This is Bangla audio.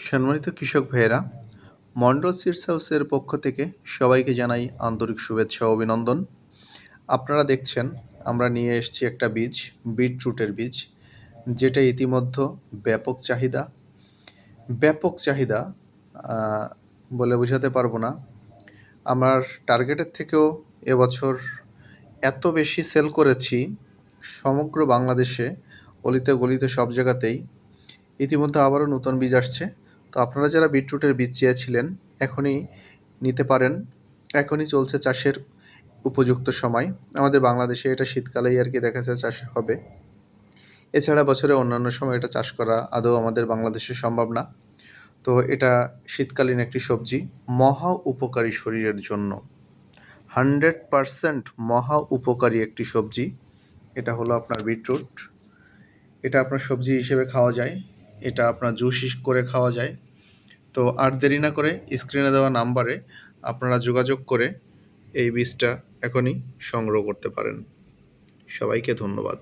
সম্মানিত কৃষক ভাইয়েরা, মন্ডল সিডস হাউসের পক্ষ থেকে সবাইকে জানাই আন্তরিক শুভেচ্ছা ও অভিনন্দন। আপনারা দেখছেন আমরা নিয়ে এসেছি একটা বীজ, বিটরুটের বীজ, যেটা ইতিমধ্যে ব্যাপক চাহিদা। ব্যাপক চাহিদা বলে বোঝাতে পারবো না। আমার টার্গেটের থেকেও এবছর এত বেশি সেল করেছি সমগ্র বাংলাদেশে, অলিতে গলিতে সব জায়গাতেই। ইতিমধ্যে আবারও নতুন বীজ আসছে। তো আপনারা যারা বিটরুটের বীজ চেয়েছিলেন এখনই নিতে পারেন। এখনই চলছে চাষের উপযুক্ত সময়। আমাদের বাংলাদেশে এটা শীতকালেই আর কি দেখা যায় চাষ হবে। এছাড়া বছরে অন্যান্য সময় এটা চাষ করা আদৌ আমাদের বাংলাদেশে সম্ভব না। তো এটা শীতকালীন একটি সবজি, মহা উপকারী শরীরের জন্য। 100% মহা উপকারী একটি সবজি। এটা হলো আপনার বিটরুট। এটা আপনার সবজি হিসেবে খাওয়া যায়, এটা আপনার জুস করে খাওয়া যায়। তো আর দেরি না করে স্ক্রিনে দেওয়া নাম্বারে আপনারা যোগাযোগ করে এই বীজটা এখনই সংগ্রহ করতে পারেন। সবাইকে ধন্যবাদ।